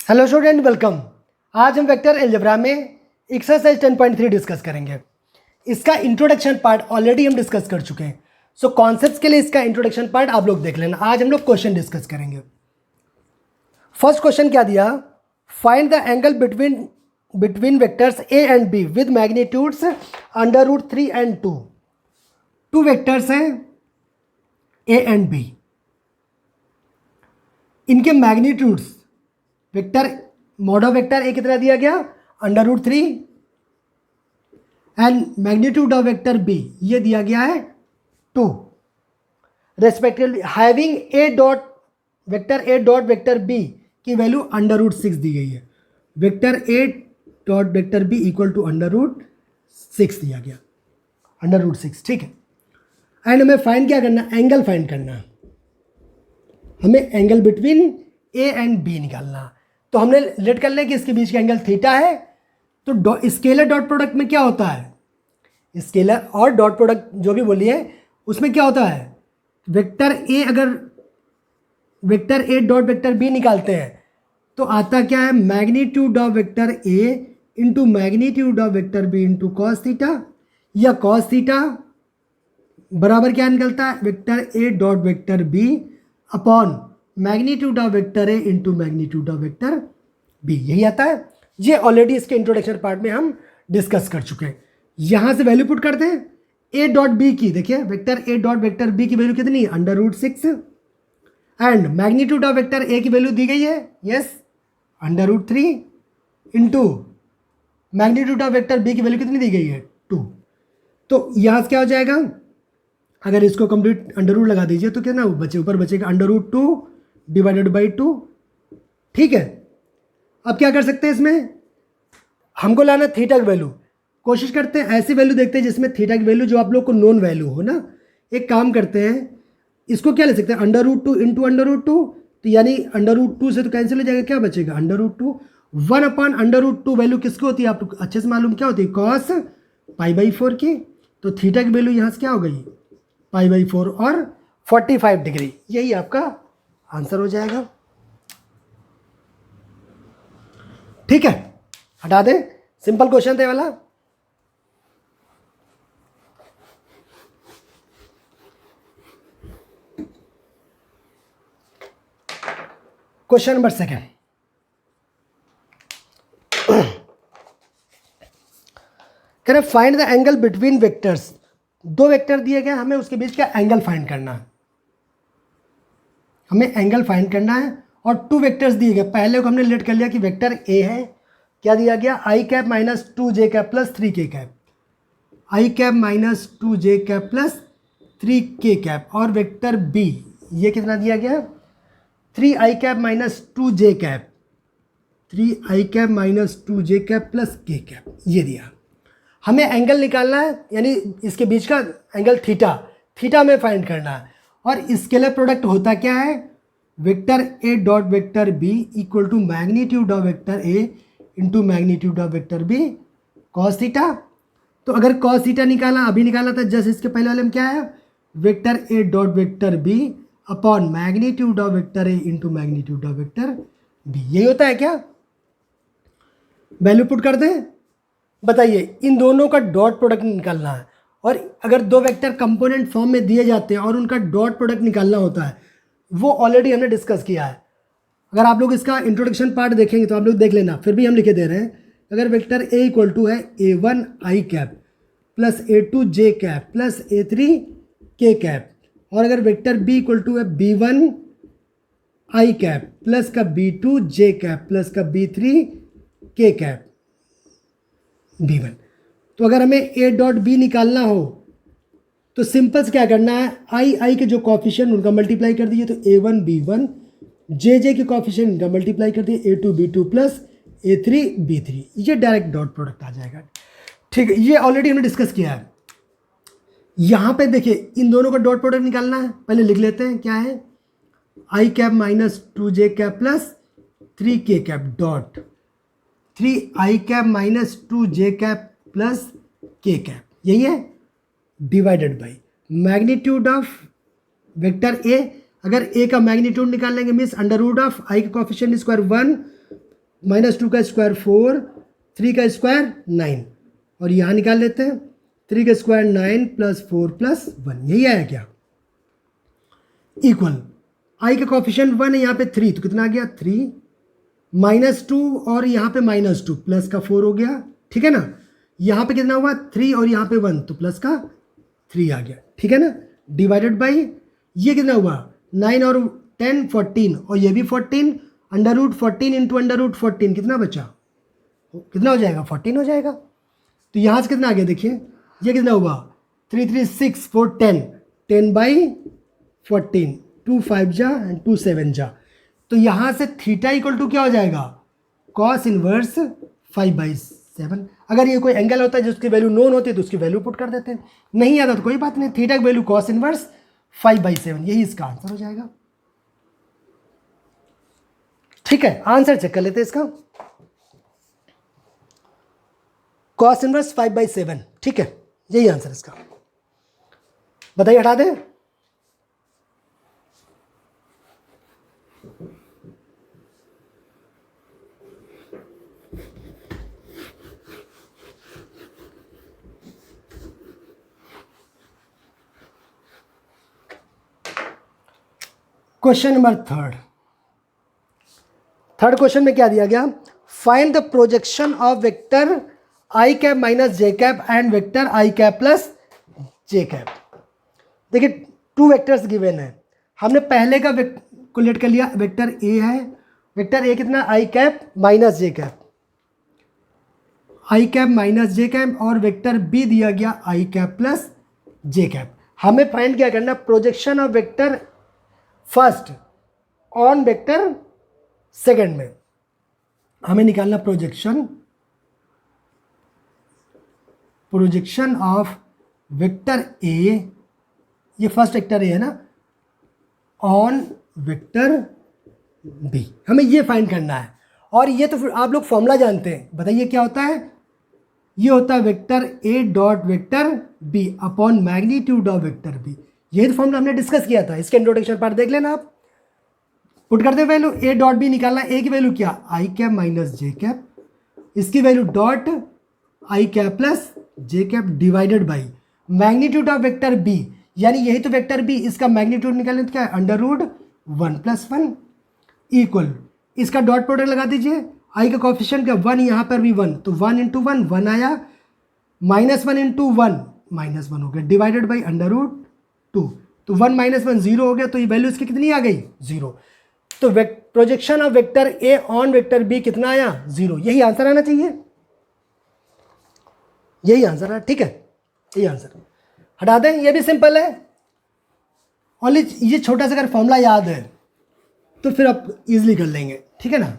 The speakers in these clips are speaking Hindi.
Hello student, welcome. आज हम वेक्टर अलजेब्रा में एक्सरसाइज 10.3 डिस्कस करेंगे। इसका इंट्रोडक्शन पार्ट ऑलरेडी हम डिस्कस कर चुके हैं। सो कॉन्सेप्ट्स के लिए इसका इंट्रोडक्शन पार्ट आप लोग देख लेना। आज हम लोग क्वेश्चन डिस्कस करेंगे। फर्स्ट क्वेश्चन क्या दिया, find the angle between vectors A and B with magnitudes √3 and 2। Two vectors हैं ए एंड बी, इनके magnitudes vector mod of vector A कितना दिया गया √3 and magnitude of vector B ये दिया गया है 2 respectively. Having A dot vector B की वैल्यू √6 दी गई है। Vector A dot vector B equal to √6 दिया गया, √6, ठीक है। एंड हमें फाइंड क्या करना, एंगल फाइंड करना। हमें angle between A and B निकालना। तो हमने लेट कर लिया कि इसके बीच का एंगल थीटा है। तो स्केलर डॉट प्रोडक्ट में क्या होता है, स्केलर और डॉट प्रोडक्ट जो भी बोलिए उसमें क्या होता है, वेक्टर ए अगर vector A dot vector B निकालते हैं तो आता क्या है, magnitude of vector A into magnitude of vector B into cos theta, या कॉस थीटा बराबर क्या निकलता है, vector A dot vector B upon magnitude of vector A into magnitude of vector B, यही आता है। ये ऑलरेडी इसके इंट्रोडक्शन पार्ट में हम डिस्कस कर चुके हैं। यहाँ से वैल्यू पुट करते हैं ए डॉट बी की। देखिए vector A dot vector B की वैल्यू कितनी है, √6 and magnitude of vector A की वैल्यू दी गई है, yes, √3 into magnitude of vector B की वैल्यू कितनी दी गई है, 2। तो यहाँ से क्या हो जाएगा, अगर इसको कंप्लीट √ लगा दीजिए तो कितना बचे, ऊपर बचेगा √2 डिवाइडेड बाई 2, ठीक है। अब क्या कर सकते हैं, इसमें हमको लाना थीटा की वैल्यू। कोशिश करते हैं ऐसी वैल्यू देखते हैं जिसमें थीटा की वैल्यू जो आप लोग को नोन वैल्यू हो ना। एक काम करते हैं, इसको क्या ले सकते हैं, √2 इंटू √2, तो यानी √2 से तो कैंसिल हो जाएगा, क्या बचेगा √2। 1 अपॉन √2 वैल्यू किसको होती है, आप लोग अच्छे से मालूम क्या होती है, cos π/4 की। तो थीटा की वैल्यू यहाँ से क्या हो गई, π/4 और 45 डिग्री, यही आपका आंसर हो जाएगा, ठीक है। हटा दें, सिंपल क्वेश्चन थे वाला। क्वेश्चन नंबर 2 कह रहे find the angle between vectors. दो वेक्टर दिए गए, हमें उसके बीच का एंगल फाइंड करना है। हमें एंगल फाइंड करना है और 2 वेक्टर्स दिए गए। पहले को हमने लेट कर लिया कि वेक्टर ए है, क्या दिया गया, i cap minus 2j cap plus 3k cap, i cap minus 2j cap plus 3k cap. और वेक्टर बी ये कितना दिया गया, 3i cap minus 2j cap, 3i cap minus 2j cap plus k cap, ये दिया। हमें एंगल निकालना है, यानी इसके बीच का एंगल थीटा में फाइंड करना है। और स्केलर प्रोडक्ट होता क्या है, vector A dot vector B equal to magnitude of vector A into magnitude of vector B cos theta. तो अगर कॉस थीटा निकाला, अभी निकाला था जस्ट इसके पहले वाले में क्या है, vector A dot vector B upon magnitude of vector A into magnitude of vector B, यही होता है क्या। वैल्यू पुट कर दें, बताइए इन दोनों का डॉट प्रोडक्ट निकालना है। और अगर दो वेक्टर कंपोनेंट फॉर्म में दिए जाते हैं और उनका डॉट प्रोडक्ट निकालना होता है, वो ऑलरेडी हमने डिस्कस किया है। अगर आप लोग इसका इंट्रोडक्शन पार्ट देखेंगे तो आप लोग देख लेना, फिर भी हम लिखे दे रहे हैं। अगर वेक्टर ए इक्वल टू है a1 i cap plus a2 j cap plus a3 k cap, और अगर वेक्टर बी इक्वल टू है b1 i कैप प्लस का b2 j कैप प्लस का b3 k कैप b1, तो अगर हमें a डॉट बी निकालना हो तो सिंपल से क्या करना है, आई के जो कॉफिशिएंट उनका मल्टीप्लाई कर दीजिए। तो a1 b1, जे के कॉफिशिएंट इनका मल्टीप्लाई कर दिए, a2 b2 plus a3 b3, ये डायरेक्ट डॉट प्रोडक्ट आ जाएगा, ठीक है। ये ऑलरेडी हमने डिस्कस किया है। यहाँ पे देखिए इन दोनों का डॉट प्रोडक्ट निकालना है, पहले लिख लेते हैं क्या है, i cap minus 2j cap plus 3k cap dot 3i cap minus 2j cap plus k cap, यही है, divided by magnitude of vector A. अगर ए का मैग्नीट्यूड निकाल लेंगे मीन्स √i का कोफिशिएंट स्क्वायर 1 -2 का स्क्वायर 4, 3 का स्क्वायर 9, और यहाँ निकाल लेते हैं 3 का स्क्वायर 9 + 4 + 1, यही आया क्या, इक्वल आई का कोफिशिएंट 1 है, यहाँ पे 3, तो कितना आ गया 3, -2 और यहाँ पे -2 प्लस का 4 हो गया, ठीक है ना। यहाँ पे कितना हुआ 3 और यहाँ पे 1, तो प्लस का 3 आ गया, ठीक है ना। डिवाइडेड बाई ये कितना हुआ 9 और 10 14, और ये भी 14, √14 इंटू √14 कितना बचा, कितना हो जाएगा 14 हो जाएगा। तो यहाँ से कितना आ गया देखिए, ये कितना हुआ 3 3 6 4 10, 10/14, 2 5 जा एंड 2 7 जा। तो यहाँ से थीटा इक्वल टू क्या हो जाएगा, कॉस इनवर्स 5/7। अगर ये कोई एंगल होता है जिसकी वैल्यू नोन होती है तो उसकी वैल्यू पुट कर देते हैं, नहीं आता तो कोई बात नहीं, थीटा की वैल्यू कॉस इनवर्स 5/7, यही इसका आंसर हो जाएगा। ठीक है, आंसर चेक कर लेते हैं इसका, कॉस इनवर्स 5/7, ठीक है, यही आंसर इसका। बताइए, हटा दें। क्वेश्चन नंबर थर्ड क्वेश्चन में क्या दिया गया, find the projection of vector I cap minus j cap and vector I cap plus J cap. देखिए 2 वेक्टर्स गिवन है, हमने पहले का को लेट कर लिया, वेक्टर ए है, वेक्टर ए कितना आई cap minus j cap, i cap minus j cap, और वेक्टर बी दिया गया आई कैप प्लस जे कैप। हमें फाइंड क्या करना, projection of vector first on vector second में हमें निकालना प्रोजेक्शन ऑफ वेक्टर ए, ये फर्स्ट वेक्टर ए है ना, ऑन वेक्टर बी, हमें ये फाइंड करना है। और ये तो फिर आप लोग फॉर्मूला जानते हैं, बताइए क्या होता है, ये होता है vector A dot vector B upon magnitude of vector B. यही तो फॉर्मूला हमने डिस्कस किया था, इसके इंट्रोडक्शन पार्ट देख लेना आप। पुट करते हैं वैल्यू, ए डॉट बी निकालना, ए की वैल्यू क्या i cap minus j cap, इसकी value dot i cap plus J cap divided by magnitude of vector B, यानी यही तो वेक्टर बी, इसका मैग्नीट्यूड निकालने तो क्या है √1 + 1 इक्वल, इसका डॉट प्रोडक्ट लगा दीजिए, आई का कोफिशिएंट क्या 1, यहाँ पर भी 1, तो 1 × 1 1 आया, -1 × 1 -1 हो गया, डिवाइडेड बाई √2, तो 1 - 1 0 हो गया, तो ये वैल्यू इसकी कितनी आ गई 0। तो projection of vector A on vector B कितना आया 0, यही आंसर आना चाहिए, यही आंसर है, ठीक है, यही आंसर। हटा दें, ये भी सिंपल है, ओनली ये छोटा सा अगर फॉर्मूला याद है तो फिर आप इजीली कर लेंगे, ठीक है ना।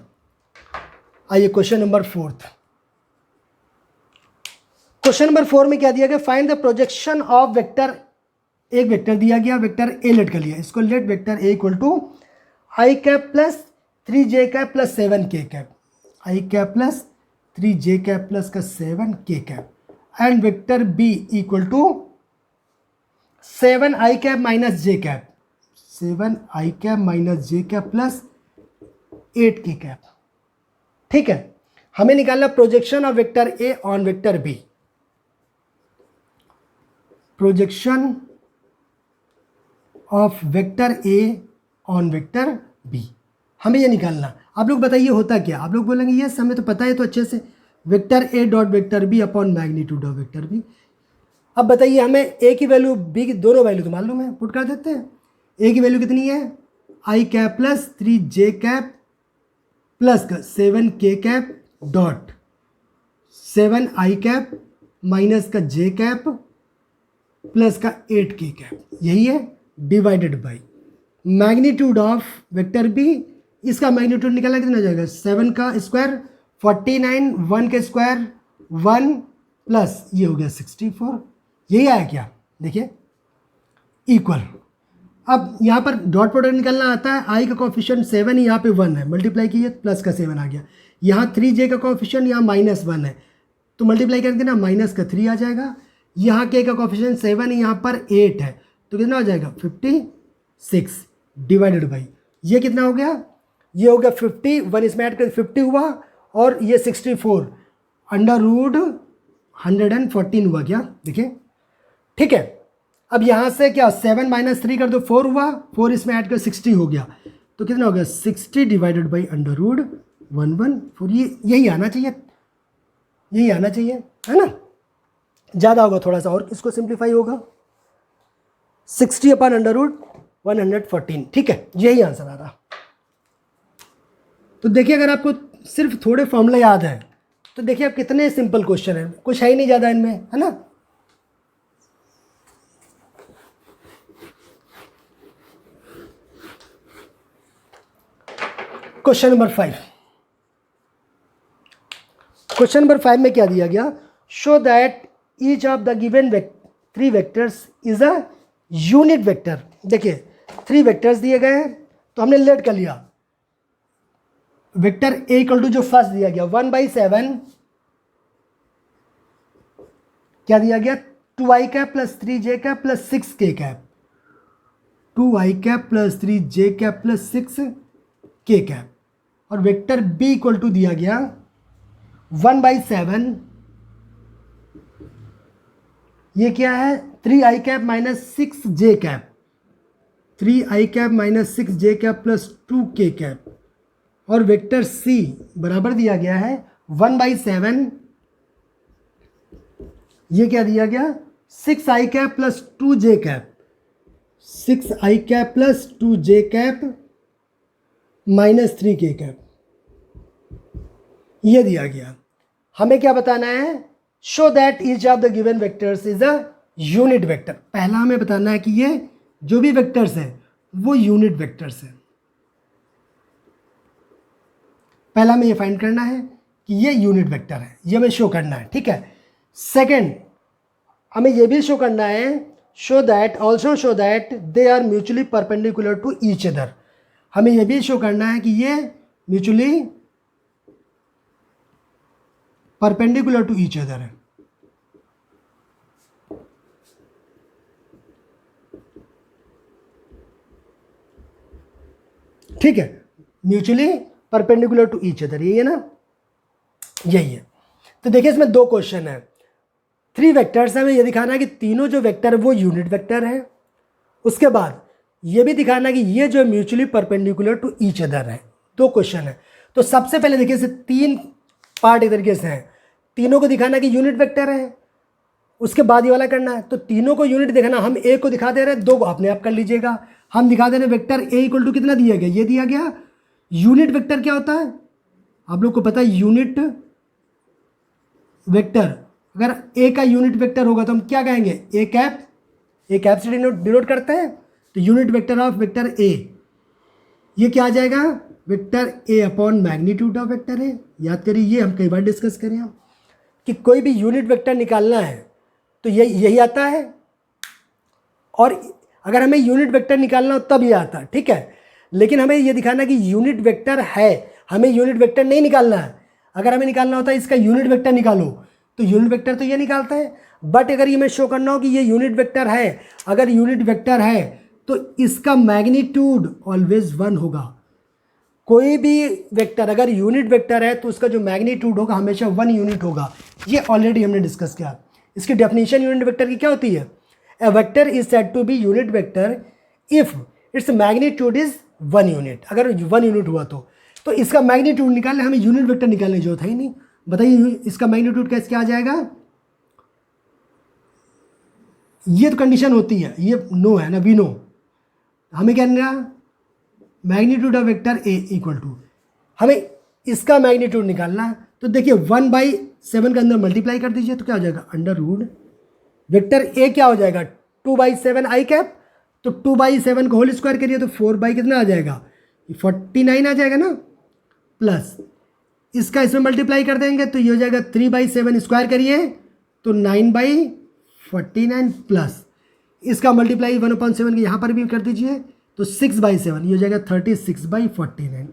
आइए क्वेश्चन नंबर 4। क्वेश्चन नंबर 4 में क्या दिया गया, find the projection of vector, एक वेक्टर दिया गया, वेक्टर ए लेट कर लिया, इसको let vector A equal to i cap plus 3j cap plus 7k cap, i cap plus 3j cap plus का 7k cap, and vector B equal to 7i cap minus j cap, 7i cap minus j cap plus 8k cap. ठीक है, हमें निकालना projection of vector A on vector B, projection of vector A on vector B, हमें ये निकालना। आप लोग बताइए होता क्या, आप लोग बोलेंगे यस हमें तो पता है तो अच्छे से, vector A dot vector B upon magnitude of vector B. अब बताइए हमें ए की वैल्यू बी की दोनों वैल्यू तो मालूम है, पुट कर देते हैं। ए की वैल्यू कितनी है i cap plus 3j cap plus का 7k cap dot 7i cap minus का j कैप प्लस का 8k कैप, यही है, divided by magnitude of vector B, इसका मैग्नीट्यूड निकालना कितना हो जाएगा 7 का स्क्वायर 49, 1 के स्क्वायर 1 प्लस ये हो गया 64, यही आया क्या, देखिए इक्वल। अब यहाँ पर डॉट प्रोडक्ट निकालना आता है, आई का कोफिशिएंट 7 है, यहाँ पे 1 है, मल्टीप्लाई कीजिए प्लस का 7 आ गया, यहाँ 3j का कोफिशिएंट यहाँ -1 है तो मल्टीप्लाई करके ना माइनस का 3 आ जाएगा, यहाँ के का कोफिशिएंट 7 है, यहाँ पर 8 है तो कितना हो जाएगा 56 डिवाइडेड बाई ये कितना हो गया, ये हो गया 50, 1 इसमें ऐड कर 50 हुआ और ये 64 अंडर रूट 114 हुआ क्या, देखिए, ठीक है। अब यहाँ से क्या 7 माइनस 3 कर दो 4 हुआ, 4 इसमें ऐड कर 60 हो गया, तो कितना हो गया 60 डिवाइडेड बाई अंडर रूट 114। ये यही आना चाहिए, यही आना चाहिए, है ना। ज़्यादा होगा थोड़ा सा और इसको सिंप्लीफाई होगा 60 अपॉन अंडर रूट 114, ठीक है, यही आंसर आ रहा। तो देखिए अगर आपको सिर्फ थोड़े फॉर्मूला याद है तो देखिए आप कितने सिंपल क्वेश्चन है, कुछ है ही नहीं ज़्यादा इनमें, है ना। क्वेश्चन नंबर 5, क्वेश्चन नंबर 5 में क्या दिया गया, show that each of the given 3 vectors is a unit vector. देखिए 3 वेक्टर्स दिए गए हैं तो हमने लेट कर लिया वेक्टर ए इक्वल टू जो फर्स्ट दिया गया 1/7 क्या दिया गया 2i cap plus 3j cap plus 6k cap, 2i cap plus 3j cap plus 6k cap, और वेक्टर बी इक्वल टू दिया गया 1/7 ये क्या है 3i cap minus 6j cap, 3i cap minus 6j cap plus 2k cap, और वेक्टर सी बराबर दिया गया है 1/7 ये क्या दिया गया 6i cap plus 2j cap, 6i cap plus 2j cap minus 3k cap, ये दिया गया। हमें क्या बताना है, show that each of the given vectors is a unit vector. पहला हमें बताना है कि ये जो भी वेक्टर्स हैं वो यूनिट वेक्टर्स हैं, पहला हमें ये फाइंड करना है कि ये यूनिट वेक्टर है, ये हमें शो करना है, ठीक है। सेकंड हमें ये भी शो करना है, show that also show that they are mutually perpendicular to each other. हमें ये भी शो करना है कि ये mutually perpendicular to each other है, ठीक है, mutually perpendicular to each other, यही है ना, यही है। तो देखिए इसमें 2 क्वेश्चन है, 3 वेक्टर्स हैं, हमें ये दिखाना है कि तीनों जो वेक्टर है वो यूनिट वेक्टर है, उसके बाद ये भी दिखाना है कि ये जो mutually perpendicular to each other है। 2 क्वेश्चन है। तो सबसे पहले देखिए इसे 3 पार्ट एक तरीके से हैं, तीनों को दिखाना कि यूनिट वेक्टर है, उसके बाद ये वाला करना है। तो तीनों को यूनिट दिखाना, हम एक को दिखा दे रहे हैं, 2 को अपने आप कर लीजिएगा। हम दिखा दे रहे हैं वेक्टर ए इक्वल टू कितना दिया गया, ये दिया गया। यूनिट वेक्टर क्या होता है आप लोग को पता है, यूनिट वेक्टर अगर ए का यूनिट वेक्टर होगा तो हम क्या कहेंगे, ए कैप से डिनोट करते हैं, तो यूनिट वेक्टर ऑफ वेक्टर ए ये क्या आ जाएगा, vector A upon magnitude of vector ए। याद करिए ये हम कई बार डिस्कस करें हम कि कोई भी यूनिट वेक्टर निकालना है तो यही आता है, और अगर हमें यूनिट वेक्टर निकालना हो तब ये आता है, ठीक है। लेकिन हमें ये दिखाना कि यूनिट वेक्टर है, हमें यूनिट वेक्टर नहीं निकालना है। अगर हमें निकालना होता है इसका यूनिट वेक्टर निकालो, तो यूनिट वेक्टर तो ये निकालता है, बट अगर ये मैं शो करना हो कि ये यूनिट वेक्टर है, अगर यूनिट वेक्टर है तो इसका मैग्नीट्यूड ऑलवेज 1 होगा। कोई भी वेक्टर अगर यूनिट वेक्टर है तो उसका जो मैग्नीट्यूड होगा हमेशा 1 यूनिट होगा। ये ऑलरेडी हमने डिस्कस किया। इसकी डेफिनेशन यूनिट वेक्टर की क्या होती है, a vector is said to be unit vector if its magnitude is 1 unit. अगर 1 यूनिट हुआ तो इसका मैग्नीट्यूड निकालने हमें यूनिट वेक्टर निकालने की जरूरत है ही नहीं। बताइए इसका मैग्नीट्यूड कैसे क्या आ जाएगा, ये तो कंडीशन होती है, ये नो है ना, वी नो। हमें क्या करना, magnitude of vector A equal to, हमें इसका मैग्नीट्यूड निकालना है। तो देखिए 1/7 के अंदर मल्टीप्लाई कर दीजिए तो क्या हो जाएगा, अंडर रूट वेक्टर ए क्या हो जाएगा 2/7 आई कैप, तो 2/7 को होल स्क्वायर करिए तो 4 कितना आ जाएगा 49 आ जाएगा ना, प्लस इसका इसमें मल्टीप्लाई कर देंगे तो ये हो जाएगा 3/7 स्क्वायर करिए तो 9/49 प्लस इसका मल्टीप्लाई 1/7 के यहाँ पर भी कर दीजिए तो 6/7 ये हो जाएगा 36/49।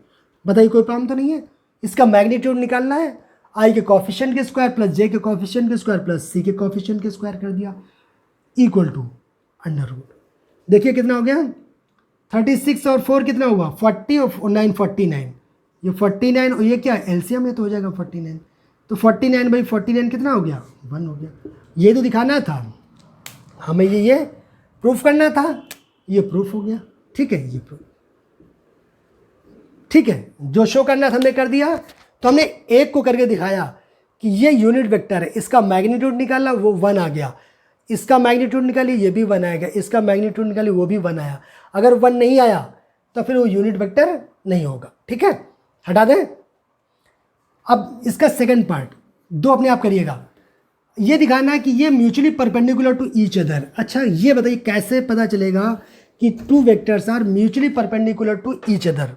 बताइए कोई प्रॉब्लम तो नहीं है। इसका मैग्नीट्यूड निकालना है, आई के कॉफिशिएंट के स्क्वायर प्लस जे के कॉफिशिएंट के स्क्वायर प्लस सी के कॉफिशिएंट के स्क्वायर कर दिया इक्वल टू अंडर रूट। देखिए कितना हो गया 36 और 4 कितना हुआ 40 और 9 49, ये 49 और ये क्या एलसीएम है तो हो जाएगा 49। तो 49/49 कितना हो गया 1 हो गया। ये तो दिखाना था हमें, ये प्रूफ करना था, ये प्रूफ हो गया। ठीक है, ये प्रूफ ठीक है, जो शो करना था हमने कर दिया। तो हमने एक को करके दिखाया कि ये यूनिट वेक्टर है, इसका मैग्नीट्यूड निकाला वो 1 आ गया, इसका मैग्नीट्यूड निकालिए ये भी 1 आएगा, इसका मैग्नीट्यूड निकालिए वो भी 1 आया। अगर 1 नहीं आया तो फिर वो यूनिट वेक्टर नहीं होगा। ठीक है, हटा दें। अब इसका सेकंड पार्ट दो अपने आप करिएगा। ये दिखाना है कि ये mutually perpendicular to each other. अच्छा ये बताइए कैसे पता चलेगा कि two vectors are mutually perpendicular to each other?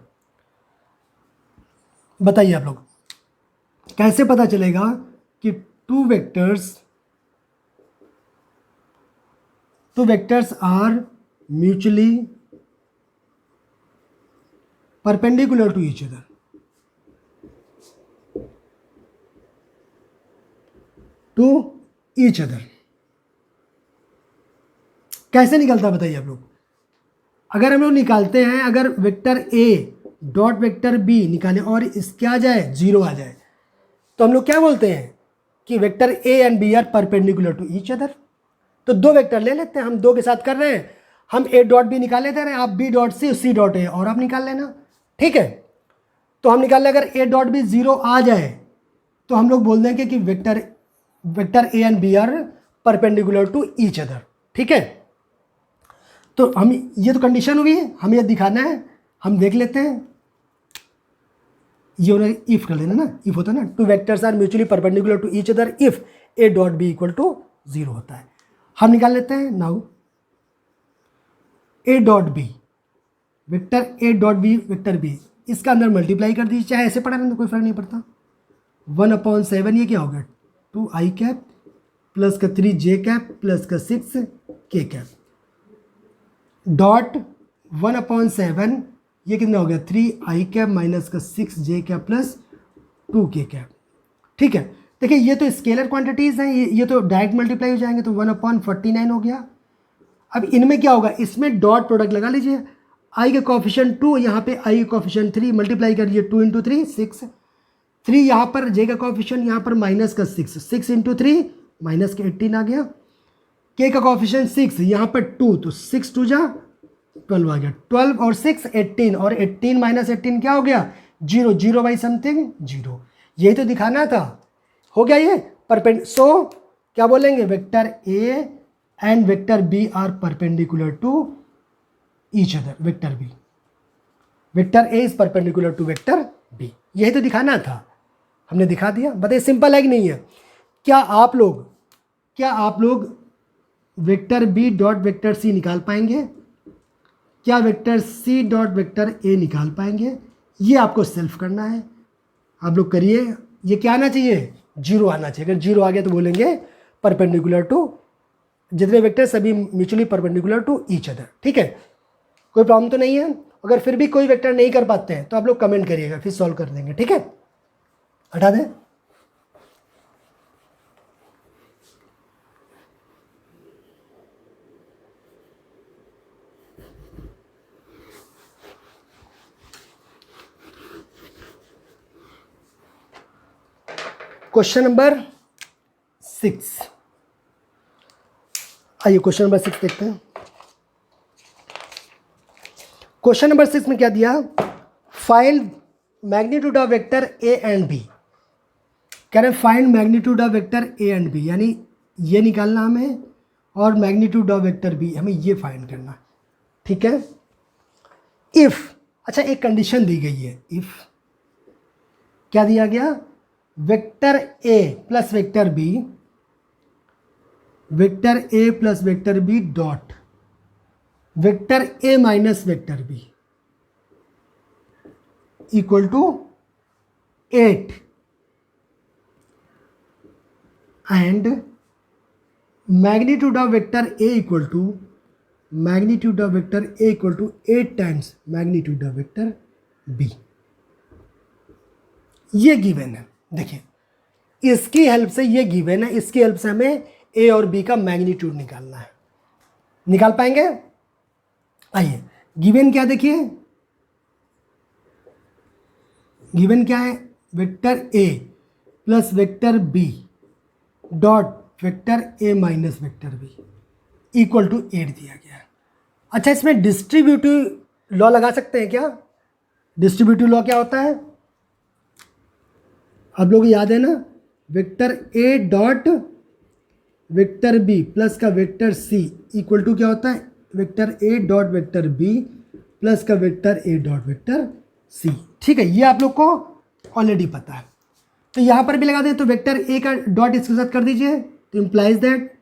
बताइए आप लोग कैसे पता चलेगा कि two vectors are mutually perpendicular to each other? To each other कैसे निकलता है बताइए आप लोग। अगर हम लोग निकालते हैं, अगर vector A dot vector B निकालें और इसके आ जाए 0 आ जाए, तो हम लोग क्या बोलते हैं कि vector A and B are perpendicular to each other. तो दो वेक्टर ले लेते हैं, हम दो के साथ कर रहे हैं, हम ए डॉट बी निकाल लेते हैं, आप B dot C dot A और आप निकाल लेना। ठीक है, तो हम निकाल लें अगर ए डॉट बी 0 आ जाए तो हम लोग बोल देंगे कि vector A and B are perpendicular to each other. ठीक है, तो हम ये तो कंडीशन हुई है, हमें ये दिखाना है। हम देख लेते हैं, ये उन्हें इफ कर लेना ना, इफ होता है ना, two vectors are mutually perpendicular to each other if A dot B equal to 0 होता है। हम निकाल लेते हैं now A dot B, vector A dot B vector B, इसका अंदर मल्टीप्लाई कर दीजिए, चाहे ऐसे पढ़ा रहने कोई फर्क नहीं पड़ता। 1/7 ये क्या हो गया 2i कैप प्लस का 3j कैप प्लस का 6k कैप डॉट 1/7 ये कितना हो गया 3i कैप माइनस का 6j cap plus 2k cap. ठीक है, देखिए ये तो स्केलर क्वांटिटीज़ हैं, ये तो डायरेक्ट मल्टीप्लाई हो जाएंगे, तो 1/49 हो गया। अब इनमें क्या होगा, इसमें डॉट प्रोडक्ट लगा लीजिए, i का कॉफिशिएंट 2, यहाँ पे i का कॉफिशिएंट 3, मल्टीप्लाई करिए 2 × 3 6, 3 यहाँ पर j का कॉफिशिएंट यहाँ पर माइनस का 6, 6 × 3 माइनस का 18 आ गया, k का कॉफिशिएंट 6 यहाँ पर 2, तो 6 2 जा 12 आ गया, 12 और 6 18, और 18 माइनस 18 क्या हो गया 0, 0 बाई समथिंग 0। यही तो दिखाना था, हो गया ये सो क्या बोलेंगे, vector A and vector B are perpendicular to each other. Vector A is perpendicular to vector B, यही तो दिखाना था, हमने दिखा दिया। बताइए सिंपल है कि नहीं है? क्या आप लोग vector B dot vector C निकाल पाएंगे? क्या vector C dot vector A निकाल पाएंगे? ये आपको सेल्फ करना है, आप लोग करिए। ये क्या आना चाहिए 0 आना चाहिए, अगर 0 आ गया तो बोलेंगे परपेंडिकुलर टू, जितने वेक्टर सभी mutually perpendicular to each other. ठीक है, कोई प्रॉब्लम तो नहीं है? अगर फिर भी कोई वेक्टर नहीं कर पाते हैं तो आप लोग कमेंट करिएगा, फिर सॉल्व कर देंगे। ठीक है, हटा दें। क्वेश्चन नंबर 6, आइए क्वेश्चन नंबर 6 देखते हैं। क्वेश्चन नंबर 6 में क्या दिया, find magnitude of vector A and B. कह रहे find magnitude of vector A and B, यानी ये निकालना हमें, और मैग्नीट्यूड ऑफ वेक्टर बी हमें ये फाइंड करना। ठीक है, इफ, अच्छा एक कंडीशन दी गई है, इफ क्या दिया गया, vector A plus vector B, vector A plus vector B dot vector A minus vector B equal to 8 and magnitude of vector A equal to 8 times magnitude of vector B. ये गिवन है, देखिए इसकी हेल्प से, ये गिवन है, इसकी हेल्प से हमें ए और बी का मैग्नीट्यूड निकालना है। निकाल पाएंगे? आइए गिवन क्या देखिए, गिवन क्या है, vector A plus vector B dot vector A minus vector B equal to 8 दिया गया है। अच्छा, इसमें डिस्ट्रीब्यूटिव लॉ लगा सकते हैं क्या? डिस्ट्रीब्यूटिव लॉ क्या होता है आप लोग याद है ना, vector A dot vector B plus का वेक्टर सी इक्वल टू क्या होता है, vector A dot vector B plus का vector A dot vector C. ठीक है, ये आप लोग को ऑलरेडी पता है। तो यहाँ पर भी लगा दें, तो वेक्टर ए का डॉट इसके साथ कर दीजिए, तो इम्प्लाइज दैट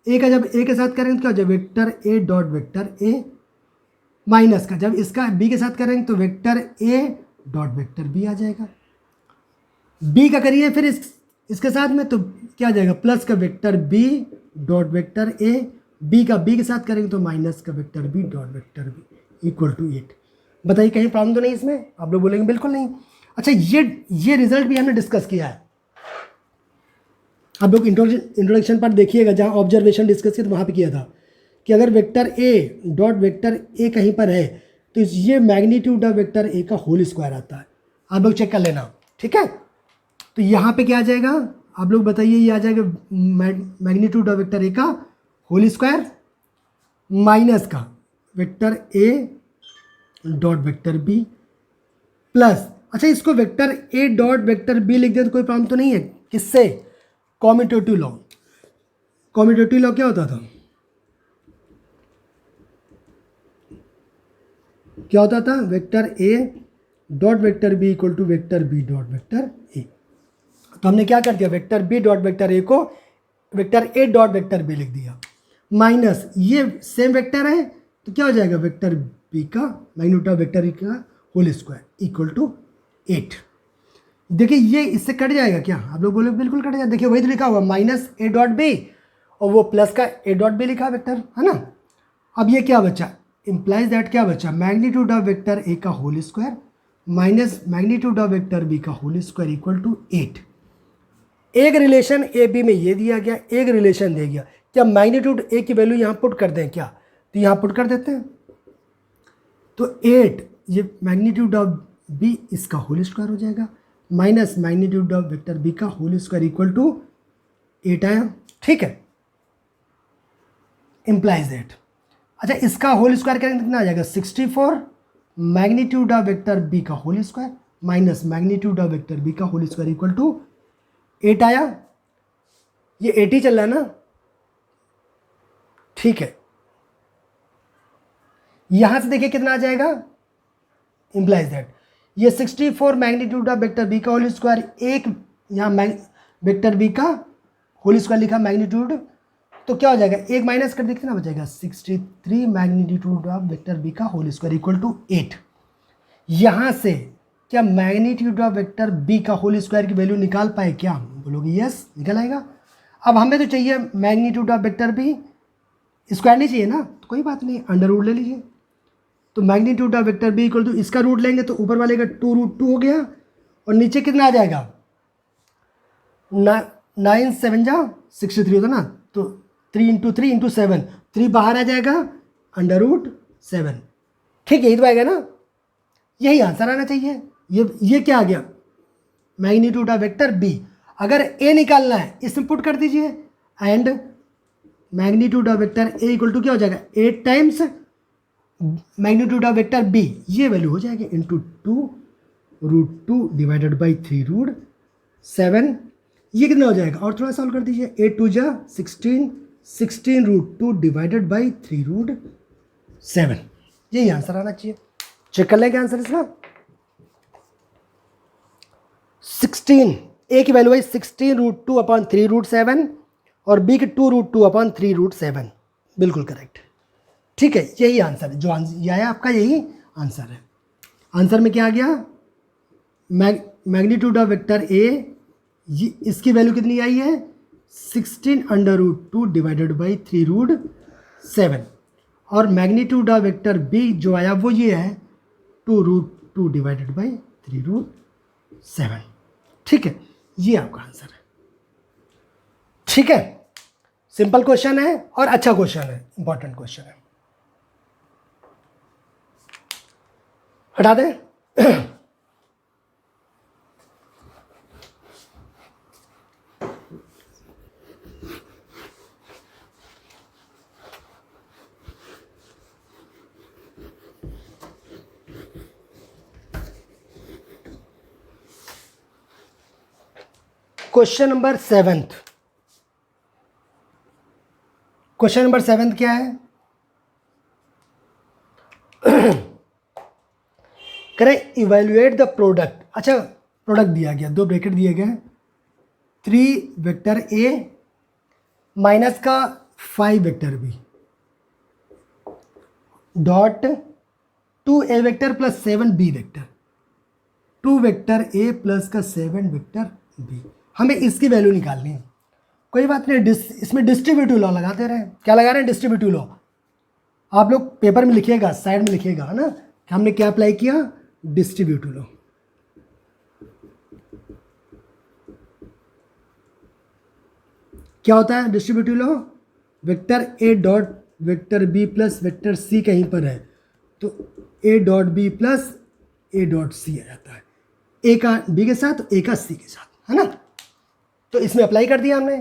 ए का जब ए के साथ करेंगे तो क्या हो जाए, vector A dot vector A minus का जब इसका बी के साथ करेंगे तो vector A dot vector B आ जाएगा। बी का करिए फिर इसके साथ में, तो क्या आ जाएगा, प्लस का vector B dot vector A, B का बी के साथ करेंगे तो माइनस का vector B dot vector B equal to 8। बताइए कहीं प्रॉब्लम तो नहीं इसमें? आप लोग बोलेंगे बिल्कुल नहीं। अच्छा, ये रिजल्ट भी हमने डिस्कस किया है। आप लोग इंट्रोडक्शन पर देखिएगा, जहाँ ऑब्जर्वेशन डिस्कस किया तो वहाँ पे किया था कि अगर वेक्टर ए डॉट वेक्टर ए कहीं पर है तो ये मैग्नीट्यूड ऑफ वेक्टर ए का होल स्क्वायर आता है। आप लोग चेक कर लेना, ठीक है। तो यहाँ पे क्या आ जाएगा, आप लोग बताइए, ये आ जाएगा मैग्नीट्यूड ऑफ वेक्टर ए का होल स्क्वायर माइनस का vector A dot vector B plus, अच्छा इसको vector A dot vector B लिख दे तो कोई प्रॉब्लम तो नहीं है। किससे? Commutative law. कॉम्यूटेटिव लॉ क्या होता था, क्या होता था, vector A dot vector B equal to vector B dot vector A. तो हमने क्या कर दिया, vector B dot vector A को vector A dot vector B लिख दिया, माइनस ये सेम वेक्टर है तो क्या हो जाएगा, वेक्टर बी का मैग्नीट्यूड ऑफ वेक्टर ए का होल स्क्वायर इक्वल टू 8। देखिए ये इससे कट जाएगा क्या, आप लोग बोले बिल्कुल कट जाएगा। देखिए वही तो लिखा हुआ माइनस ए डॉट बी और वो प्लस का ए डॉट बी लिखा वेक्टर, है ना। अब ये क्या बचा, इम्प्लाइज दैट क्या बचा, मैग्नीट्यूड ऑफ वेक्टर ए का whole square minus magnitude of vector B का होल स्क्वायर इक्वल टू 8। एक रिलेशन ए बी में ये दिया गया, एक रिलेशन दे गया, क्या मैग्नीट्यूड ए की वैल्यू यहाँ पुट कर दें क्या, तो यहाँ पुट कर देते हैं। तो 8 ये मैग्नीट्यूड ऑफ बी इसका होल स्क्वायर हो जाएगा minus magnitude of vector B का होल स्क्वायर इक्वल टू 8 आया, ठीक है। इम्प्लाइज दैट, अच्छा इसका होल स्क्वायर करेंगे कितना आ जाएगा, 64 मैग्नीट्यूड ऑफ वेक्टर बी का whole square minus magnitude of vector B का होल स्क्वायर इक्वल टू 8 आया। ये 80 चल रहा है ना, ठीक है। यहां से देखिए कितना आ जाएगा, इम्प्लाइज दैट ये 64 मैग्नीट्यूड ऑफ वेक्टर बी का होल स्क्वायर, एक यहाँ वेक्टर बी का होल स्क्वायर लिखा मैग्नीट्यूड, तो क्या हो जाएगा, एक माइनस कर देखते ना, बचेगा 63 मैग्नीट्यूड ऑफ वेक्टर बी का होल स्क्वायर इक्वल टू 8। यहाँ से क्या मैग्नीट्यूड ऑफ वेक्टर बी का होल स्क्वायर की वैल्यू निकाल पाए क्या, बोलोगे यस निकल आएगा। अब हमें तो चाहिए magnitude of vector B, square नहीं चाहिए ना, तो कोई बात नहीं, अंडर रूट ले लीजिए। तो magnitude of vector B equal to इसका रूट लेंगे तो ऊपर वाले का 2√2 हो गया और नीचे कितना आ जाएगा, 9 7 जा 63 होता ना, तो 3 इंटू 3 इंटू 7, 3 बाहर आ जाएगा, अंडर रूट 7, ठीक है, यही तो आएगा ना, यही आंसर आना चाहिए। ये क्या आ गया, मैग्नीट्यूड ऑफ वेक्टर बी। अगर ए निकालना है इसमें पुट कर दीजिए and magnitude of vector A equal to क्या हो जाएगा, 8 times magnitude of vector B, ये वैल्यू हो जाएगी इंटू 2√2 डिवाइडेड बाई 3√7। ये कितना हो जाएगा, और थोड़ा सॉल्व कर दीजिए, 8 2 जा 16, 16√2 डिवाइडेड बाई 3√7, यही आंसर आना चाहिए। चेक कर लेंगे आंसर इसका, 16 ए की वैल्यू है 16√2 अपॉन 3√7 और बी की 2√2 अपॉन 3√7, बिल्कुल करेक्ट, ठीक है, यही आंसर है। जो आंसर यह है आपका, यही आंसर है। आंसर में क्या आ गया, मैग्नीट्यूड ऑफ वेक्टर ए, इसकी वैल्यू कितनी आई है, 16√2 डिवाइडेड बाई 3√7 और मैग्नीट्यूड ऑफ वेक्टर बी जो आया वो ये है 2√2 डिवाइडेड बाई 3√7, ठीक है, ये आपका आंसर है। ठीक है, सिंपल क्वेश्चन है और अच्छा क्वेश्चन है, इंपॉर्टेंट क्वेश्चन है। हटा दें क्वेश्चन नंबर 7, क्वेश्चन नंबर 7 क्या है? करें इवेल्युएट द प्रोडक्ट। अच्छा, प्रोडक्ट दिया गया, दो ब्रैकेट दिए गए, 3 वेक्टर ए माइनस का 5 vector B dot 2 A vector plus 7 B vector, 2 vector A plus का 7 वेक्टर बी। हमें इसकी वैल्यू निकालनी है। कोई बात नहीं, इसमें डिस्ट्रीब्यूटिव लॉ लगाते रहे। क्या लगा रहे हैं? Distributive law. आप लोग पेपर में लिखिएगा, साइड में लिखिएगा, है ना, कि हमने क्या अप्लाई किया? Distributive law. क्या होता है distributive law? Vector A dot vector B plus vector C कहीं पर है तो A dot B plus A dot C आ जाता है, ए का बी के साथ, ए का सी के साथ, है ना। तो इसमें अप्लाई कर दिया हमने।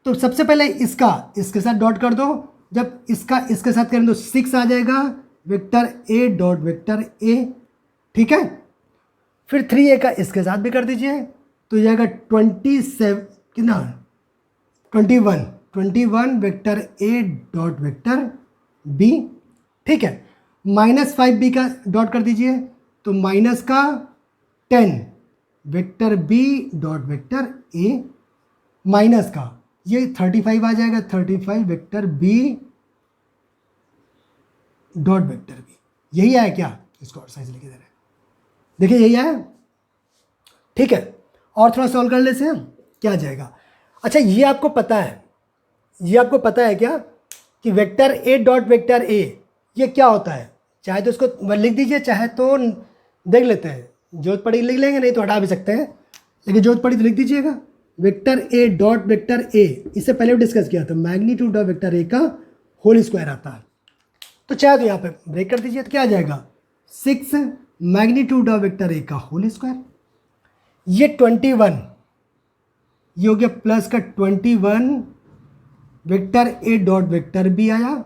तो सबसे पहले इसका इसके साथ डॉट कर दो, जब इसका इसके साथ करें तो 6 आ जाएगा, vector A dot vector A, ठीक है। फिर 3a का इसके साथ भी कर दीजिए, तो जाएगा 27 कितना 21 vector A dot vector B, ठीक है। माइनस 5b का डॉट कर दीजिए, तो माइनस का 10 vector B dot vector A, minus का ये 35 आ जाएगा, 35 vector B dot vector B. यही आया क्या? इसको और साइज लिखे दे रहे हैं, देखिए यही आया, ठीक है। और थोड़ा सॉल्व कर लेते हैं, क्या आ जाएगा? अच्छा, ये आपको पता है, ये आपको पता है क्या कि वेक्टर ए डॉट वेक्टर ए ये क्या होता है? चाहे तो इसको लिख दीजिए, चाहे तो देख लेते हैं, जरूरत पड़ी लिख लेंगे, नहीं तो हटा भी सकते हैं, लेकिन जरूरत पड़ी तो लिख दीजिएगा। वेक्टर ए डॉट वेक्टर ए, इससे पहले भी डिस्कस किया था, मैग्नीट्यूड ऑफ वेक्टर ए का होल स्क्वायर आता है। तो चाहे तो यहाँ पे ब्रेक कर दीजिए, तो क्या आ जाएगा? 6 मैग्नीट्यूड ऑफ वेक्टर ए का होल स्क्वायर, ये 21, ये हो गया प्लस का 21 vector A dot vector B आया,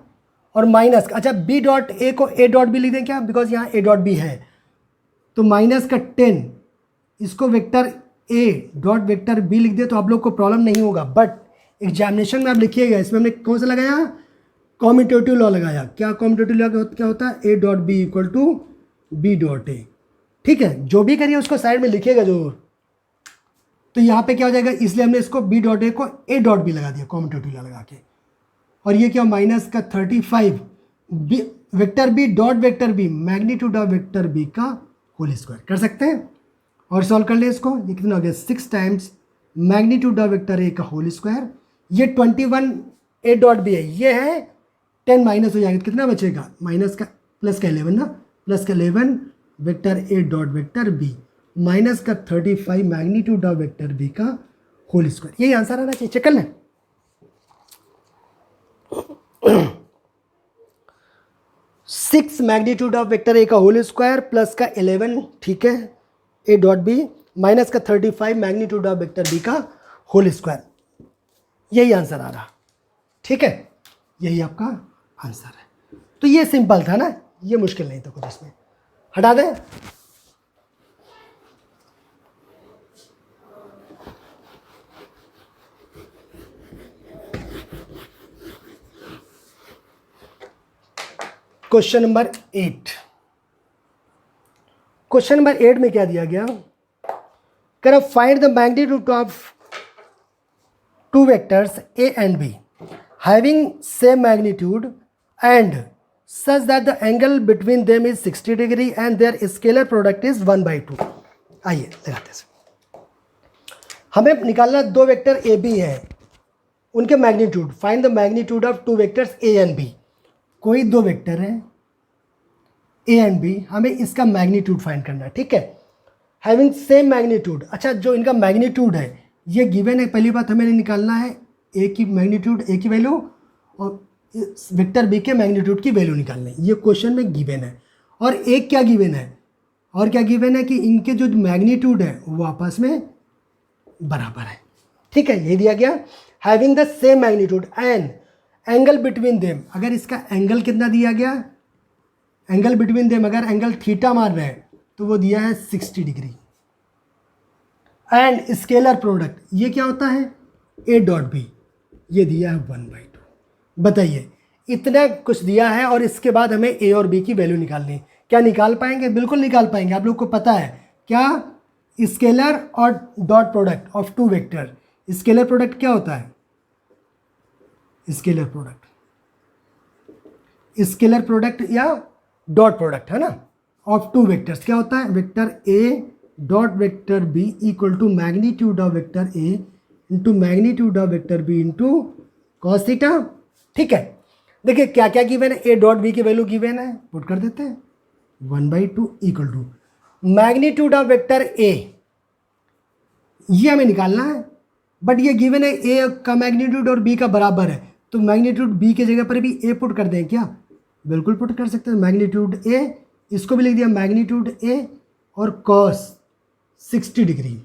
और माइनस का, अच्छा बी डॉट ए को ए डॉट बी लिख दें क्या, बिकॉज यहाँ ए डॉट बी है, तो माइनस का 10 इसको vector A dot vector B लिख दे तो आप लोग को प्रॉब्लम नहीं होगा। बट एग्जामिनेशन में आप लिखिएगा, इसमें हमने कौन सा लगाया? कॉम्यूटेटिव लॉ लगाया। क्या कॉम्यूटेटिव लॉ क्या होता है? A dot B equal to B dot A, ठीक है। जो भी करिए उसको साइड में लिखिएगा जरूर। तो यहाँ पे क्या हो जाएगा, इसलिए हमने इसको बी डॉट ए को ए डॉट बी लगा दिया कॉम्यूटेटिव लॉ लगा के। और ये क्या, माइनस का 35 B vector B dot vector B magnitude of vector B का होल स्क्वायर। कर सकते हैं और सॉल्व कर ले इसको। ये कितना हो गया? 6 times magnitude of vector A का होल स्क्वायर, ये 21 ए डॉट बी है, ये है 10 माइनस हो जाएगा, कितना बचेगा? माइनस का प्लस का 11 ना, प्लस का 11 vector A dot vector B minus का 35 मैग्नीट्यूड ऑफ वेक्टर बी का होल स्क्वायर। यही आंसर आना चाहिए, चेक कर लें। 6 मैग्नीट्यूड ऑफ वेक्टर ए का होल स्क्वायर प्लस का 11, ठीक है, ए डॉट बी माइनस का 35 मैग्नीट्यूड ऑफ वेक्टर बी का होल स्क्वायर, यही आंसर आ रहा, ठीक है। यही आपका आंसर है। तो ये सिंपल था ना, ये मुश्किल नहीं था कुछ, इसमें हटा दें। क्वेश्चन नंबर 8, क्वेश्चन नंबर 8 में क्या दिया गया? कह find the magnitude of 2 vectors A and B having same magnitude and such that the angle between them is 60 degree and their scalar product is 1/2। आइए लगाते हैं। हमें निकालना 2 वेक्टर ए बी है, उनके magnitude. Find the magnitude of 2 vectors A and B. कोई 2 वेक्टर है ए एंड बी, हमें इसका मैग्नीट्यूड फाइंड करना है, ठीक है। हैविंग सेम मैग्नीट्यूड, अच्छा जो इनका मैग्नीट्यूड है ये गिवन है। पहली बात हमें निकालना है ए की मैग्नीट्यूड, ए की वैल्यू, और वेक्टर बी के मैग्नीट्यूड की वैल्यू निकालना है। ये क्वेश्चन में गिवन है। और एक क्या गिवन है, और क्या गिवन है कि इनके जो मैग्नीट्यूड है वो आपस में बराबर है, ठीक है, ये दिया गया। Having the same magnitude and angle between them, अगर इसका एंगल कितना दिया गया, एंगल बिटवीन देम, अगर एंगल थीटा मार रहे हैं तो वो दिया है 60 डिग्री। एंड स्केलर प्रोडक्ट, ये क्या होता है, ए डॉट बी, ये दिया है 1/2। बताइए इतना कुछ दिया है और इसके बाद हमें ए और बी की वैल्यू निकालनी है। क्या निकाल पाएंगे? बिल्कुल निकाल पाएंगे। आप लोग को पता है क्या, स्केलर और dot product of two vector, scalar product क्या होता है, स्केलर प्रोडक्ट या डॉट प्रोडक्ट है ना, ऑफ टू वेक्टर्स क्या होता है, vector A dot vector B equal to magnitude of vector A into magnitude of vector B into cos theta. ठीक है, देखिए क्या क्या गिवन है, ए डॉट बी की वैल्यू गिवन है, पुट कर देते हैं 1/2 equal to magnitude of vector ए, ये हमें निकालना है, बट ये गिवन है ए का मैग्नीट्यूड और बी का बराबर है, तो मैग्नीट्यूड बी की जगह पर भी ए पुट कर दें क्या, बिल्कुल पुट कर सकते हैं, मैग्नीट्यूड ए, इसको भी लिख दिया मैग्नीट्यूड ए और कॉस 60 डिग्री,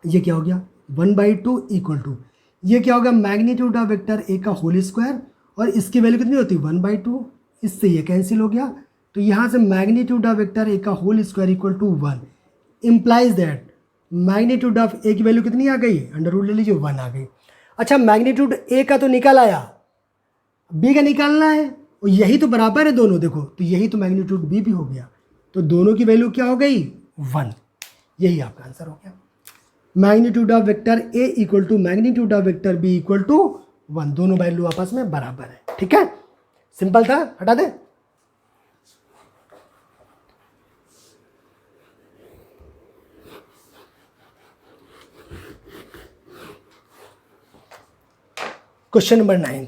ये क्या हो गया 1/2 इक्वल टू, ये क्या होगा मैग्नीट्यूड ऑफ वेक्टर ए का होल स्क्वायर, और इसकी वैल्यू कितनी होती है 1/2, इससे ये कैंसिल हो गया, तो यहाँ से मैग्नीट्यूड ऑफ वेक्टर ए का whole square equal to 1 implies that magnitude of A की वैल्यू कितनी आ गई, अंडर रूट ले लीजिए 1 आ गई। अच्छा मैग्नीट्यूड ए का तो निकल आया, बी का निकालना है, और यही तो बराबर है दोनों, देखो तो यही तो मैग्नीट्यूड बी भी हो गया, तो दोनों की वैल्यू क्या हो गई 1, यही आपका आंसर हो गया। Magnitude of vector A equal to magnitude of vector B equal to 1, दोनों वैल्यू आपस में बराबर है। ठीक है, सिंपल था, हटा दे। क्वेश्चन नंबर 9,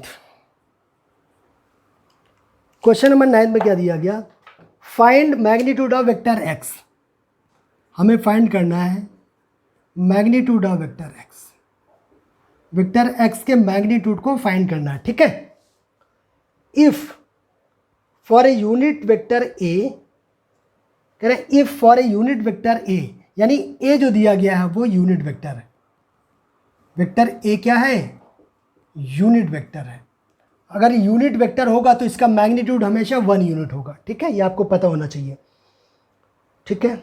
क्वेश्चन नंबर 9 में क्या दिया गया, find magnitude of vector x, हमें फाइंड करना है magnitude of vector x, vector x के मैग्नीट्यूड को फाइंड करना है। ठीक है, if for a unit vector A, कह रहे if for a unit vector A, यानी ए जो दिया गया है वो यूनिट वेक्टर है, वेक्टर ए क्या है, यूनिट वेक्टर है, अगर यूनिट वेक्टर होगा तो इसका मैग्नीट्यूड हमेशा 1 यूनिट होगा। ठीक है, ये आपको पता होना चाहिए। ठीक है,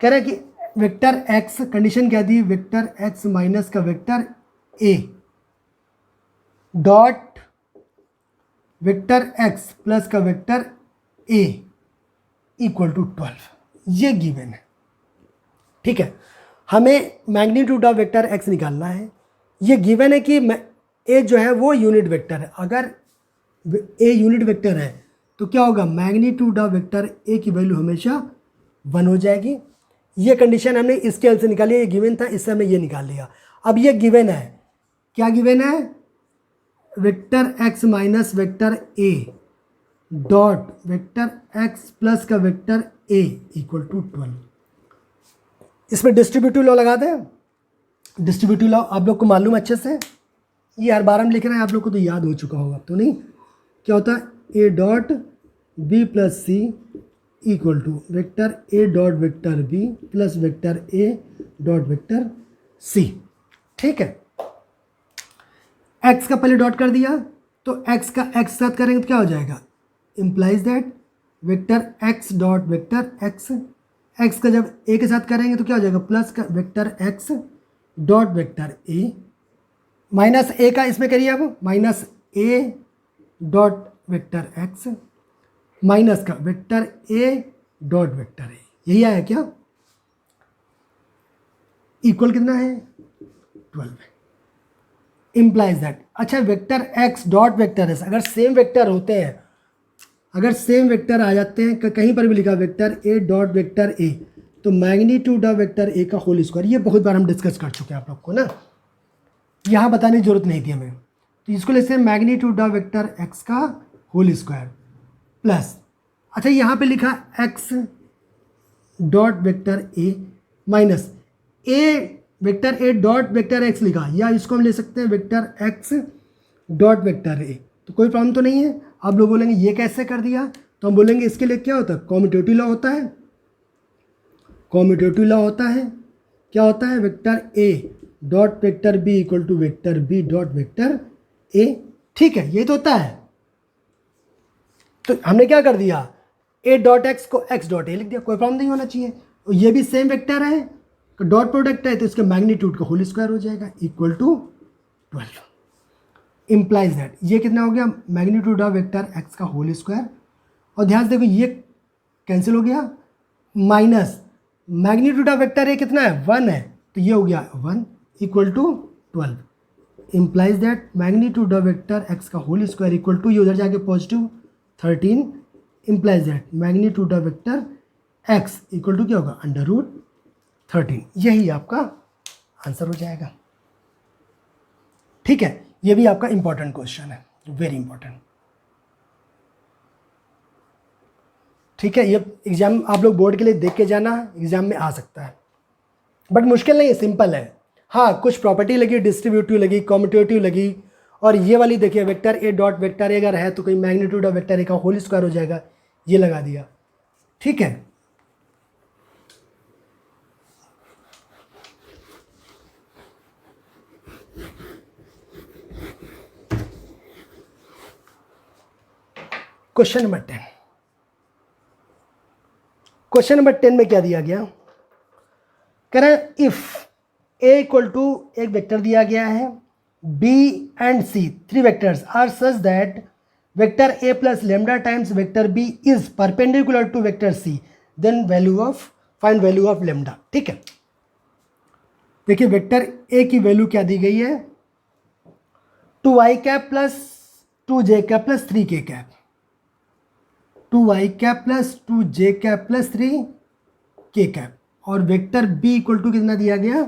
कह रहे हैं कि वेक्टर एक्स, कंडीशन क्या दी, वेक्टर एक्स माइनस का vector A dot vector x plus का वेक्टर ए इक्वल टू 12, ये गिवन है। ठीक है, हमें मैग्नीट्यूड ऑफ वेक्टर एक्स निकालना है, ये गिवन है कि ए जो है वो यूनिट वेक्टर है, अगर ए यूनिट वेक्टर है तो क्या होगा, मैग्नीट्यूड ऑफ वेक्टर ए की वैल्यू हमेशा 1 हो जाएगी। ये कंडीशन हमने स्केल से निकाली, ये गिवन था, इससे हमने ये निकाल लिया। अब ये गिवन है, क्या गिवन है, vector X minus vector A dot vector x plus का वेक्टर ए इक्वल टू 12। इसमें डिस्ट्रीब्यूटिव लॉ लगा दें, डिस्ट्रीब्यूटिव लॉ आप लोग को मालूम अच्छे से, ये हर बार हम लिख रहे हैं, आप लोग को तो याद हो चुका होगा, तो नहीं, क्या होता है A dot B plus C equal to vector A dot vector B plus vector A dot vector C. ठीक है, एक्स का पहले डॉट कर दिया, तो एक्स का एक्स साथ करेंगे तो क्या हो जाएगा, implies that vector X dot vector x, x का जब ए के साथ करेंगे तो क्या हो जाएगा, प्लस का vector X dot vector A, minus A का इसमें करिए अब, minus A dot vector X minus का vector A dot vector A, यही आया क्या, इक्वल कितना है 12, इम्प्लाइज दैट। अच्छा vector X dot vector S, अगर सेम वेक्टर होते हैं, अगर सेम वेक्टर आ जाते हैं, कहीं पर भी लिखा vector A dot vector A, तो मैग्नीट्यूड ऑफ वेक्टर ए का होल स्क्वायर, ये बहुत बार हम डिस्कस कर चुके हैं आप लोग को ना, यहाँ बताने की जरूरत नहीं थी हमें, तो इसको लेते हैं मैग्नीट्यूड ऑफ वेक्टर एक्स का होल स्क्वायर प्लस, अच्छा यहाँ पे लिखा x dot vector A minus A vector A dot vector x लिखा, या इसको हम ले सकते हैं vector X dot vector A, तो कोई प्रॉब्लम तो नहीं है। आप लोग बोलेंगे ये कैसे कर दिया, तो हम बोलेंगे इसके लिए क्या होता है, कॉम्यूटेटिव लॉ होता है, कॉम्यूटेटिव लॉ होता है, क्या होता है, vector A dot vector B equal to vector B dot vector A. ठीक है, ये तो होता है, तो हमने क्या कर दिया, ए डॉट एक्स को एक्स डॉट ए लिख दिया, कोई प्रॉब्लम नहीं होना चाहिए। ये भी सेम वेक्टर है, डॉट प्रोडक्ट है, तो इसके मैग्नीट्यूड का होल स्क्वायर हो जाएगा इक्वल टू 12। इम्प्लाइज दैट ये कितना हो गया, मैग्नीट्यूड ऑफ वेक्टर एक्स का होल स्क्वायर, और ध्यान से देखो ये कैंसिल हो गया, माइनस मैग्नीट्यूड ऑफ वेक्टर ये कितना है 1 है, तो ये हो गया 1 equal to 12। Implies that magnitude of vector X का होल स्क्वायर इक्वल टू, ये उधर जाके positive 13, implies that magnitude of vector X equal to क्या होगा √13। यही आपका आंसर हो जाएगा। ठीक है, ये भी आपका इंपॉर्टेंट क्वेश्चन है, वेरी इंपॉर्टेंट। ठीक है, ये एग्जाम आप लोग बोर्ड के लिए देख के जाना, एग्जाम में आ सकता है, बट मुश्किल नहीं है, सिंपल है। हाँ, कुछ प्रॉपर्टी लगी, डिस्ट्रीब्यूटिव लगी, कॉम्यूटेटिव लगी, और ये वाली देखिए vector A dot vector A अगर है तो कोई मैग्नीट्यूड ऑफ वेक्टर ए का होल स्क्वायर हो जाएगा, ये लगा दिया। ठीक है, क्वेश्चन नंबर 10। क्वेश्चन नंबर 10 में क्या दिया गया, कह रहे हैं इफ ए इक्वल टू एक वेक्टर दिया गया है, B and C 3 vectors are such that vector A plus lambda times vector B is perpendicular to vector C, then find value of lambda. ठीक है, देखिए वेक्टर ए की वैल्यू क्या दी गई है, 2i cap plus 2j cap plus 3k cap, 2i cap plus 2j cap plus 3k cap, और वेक्टर बी इक्वल टू कितना दिया गया,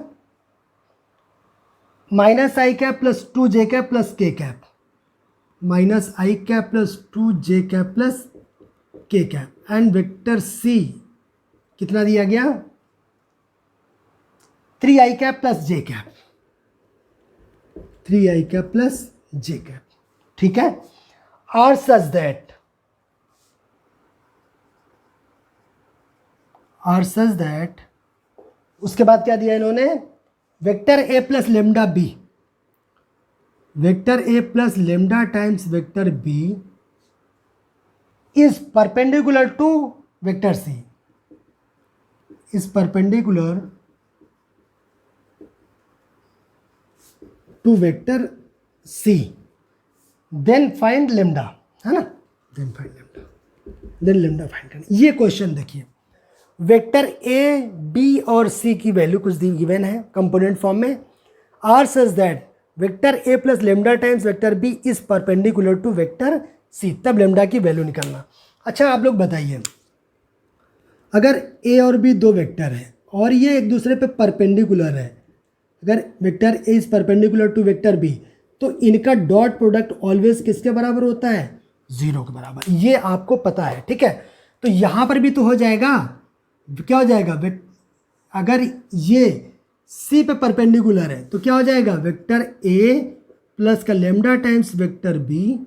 -i cap plus 2j cap plus k cap, -i cap plus 2j cap plus k cap, and vector C कितना दिया गया, 3i cap plus j cap, 3i cap plus j cap. ठीक है, आर सच दैट उसके बाद क्या दिया इन्होंने, vector A plus lambda B, vector A plus lambda times vector B is perpendicular to vector C, is perpendicular to vector C, then find lambda, है ना, then find lambda, then lambda find करना। ये क्वेश्चन देखिए, वेक्टर ए बी और सी की वैल्यू कुछ दी गिवन है कंपोनेंट फॉर्म में, are such that vector A plus lambda times vector B is perpendicular to vector C, तब लेमडा की वैल्यू निकालना। अच्छा आप लोग बताइए, अगर ए और बी 2 वेक्टर है और ये एक दूसरे पे परपेंडिकुलर है, अगर vector A is perpendicular to vector B, तो इनका डॉट प्रोडक्ट ऑलवेज किसके बराबर होता है, 0 के बराबर, ये आपको पता है। ठीक है, तो यहाँ पर भी तो हो जाएगा, क्या हो जाएगा, अगर ये सी पे परपेंडिकुलर है तो क्या हो जाएगा, वेक्टर ए प्लस का lambda times vector B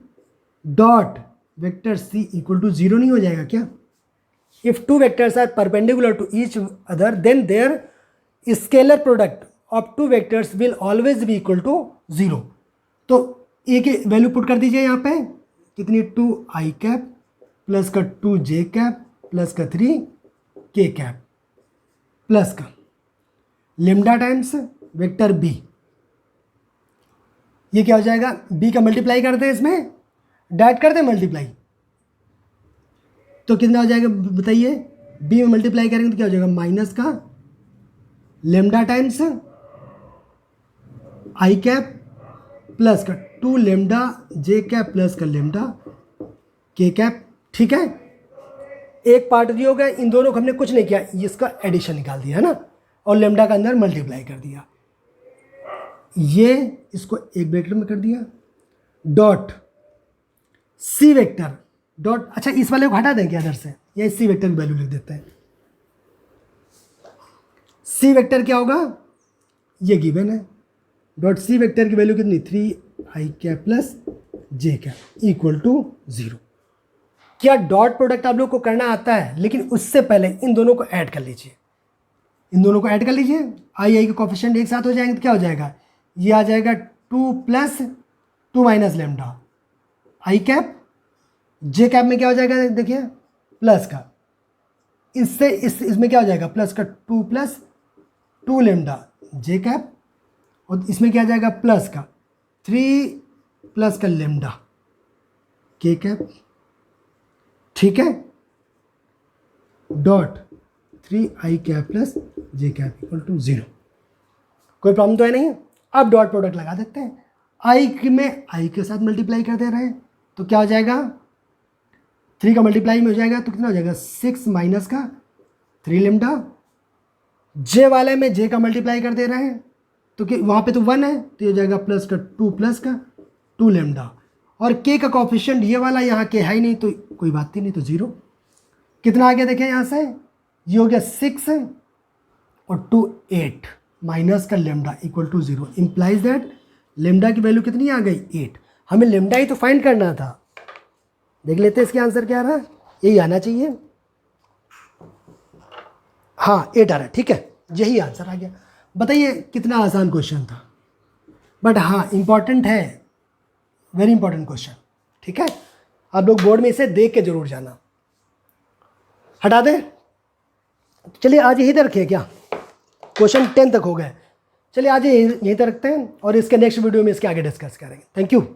dot vector C equal to 0 नहीं हो जाएगा क्या। If 2 vectors are perpendicular to each other then their scalar product of 2 vectors will always be equal to 0। तो ए की वैल्यू पुट कर दीजिए यहाँ पे, कितनी, 2i कैप प्लस का 2j कैप प्लस का 3k कैप प्लस का लेमडा टाइम्स वेक्टर बी, ये क्या हो जाएगा, बी का मल्टीप्लाई करते हैं इसमें, डाइट करते हैं मल्टीप्लाई, तो कितना हो जाएगा बताइए, बी में मल्टीप्लाई करेंगे तो क्या हो जाएगा, माइनस का lambda times I cap plus का 2 लेमडा जे कैप प्लस का लेमडा के कैप। ठीक है, एक पार्ट दिया हो गया, इन दोनों को हमने कुछ नहीं किया, इसका एडिशन निकाल दिया है ना, और लेमडा का अंदर मल्टीप्लाई कर दिया, ये इसको एक ब्रैकेट में कर दिया, डॉट सी वेक्टर डॉट, अच्छा इस वाले को हटा देंगे इधर से, या सी वेक्टर की वैल्यू लिख देते हैं। सी वेक्टर क्या होगा, ये गिवन है, डॉट सी वेक्टर की वैल्यू कितनी, 3i cap plus J cap equal to 0। क्या डॉट प्रोडक्ट आप लोग को करना आता है, लेकिन उससे पहले इन दोनों को ऐड कर लीजिए, इन दोनों को ऐड कर लीजिए, आई के कोफिशिएंट एक साथ हो जाएंगे तो क्या हो जाएगा, ये आ जाएगा 2 plus 2 minus lambda I cap, J cap में क्या हो जाएगा देखिए प्लस का इससे इसमें क्या हो जाएगा, प्लस का 2 प्लस 2 लेमडा जे कैप, और इसमें क्या आ जाएगा प्लस का 3 प्लस का लेमडा के कैप, ठीक है, dot 3 I cap plus J cap equal to 0। कोई प्रॉब्लम तो है नहीं। अब डॉट प्रोडक्ट लगा देते हैं, आई में आई के साथ मल्टीप्लाई कर दे रहे हैं तो क्या हो जाएगा, 3 का मल्टीप्लाई में हो जाएगा तो कितना हो जाएगा 6 माइनस का 3 लेमडा, जे वाले में जे का मल्टीप्लाई कर दे रहे हैं तो कि वहाँ पे तो 1 है तो ये हो जाएगा प्लस का 2 प्लस का 2 लेमडा, और के का कॉफिशिएंट ये वाला यहाँ के है ही नहीं तो कोई बात ही नहीं, तो 0। कितना आ गया देखें यहाँ से, ये हो गया 6 और 2 8 माइनस का lambda equal to 0, implies that lambda की वैल्यू कितनी आ गई 8। हमें लेमडा ही तो फाइंड करना था। देख लेते हैं इसके आंसर क्या आ रहा है, यही आना चाहिए, हाँ 8 आ रहा है, ठीक है, यही आंसर आ गया। बताइए कितना आसान क्वेश्चन था, बट हाँ इंपॉर्टेंट है, वेरी इंपॉर्टेंट क्वेश्चन, ठीक है। आप लोग बोर्ड में इसे देख के जरूर जाना। हटा दें, चलिए आज यहीं तक रखिए, क्या क्वेश्चन 10 तक हो गए, चलिए आज यहीं तक रखते हैं और इसके नेक्स्ट वीडियो में इसके आगे डिस्कस करेंगे। Thank you.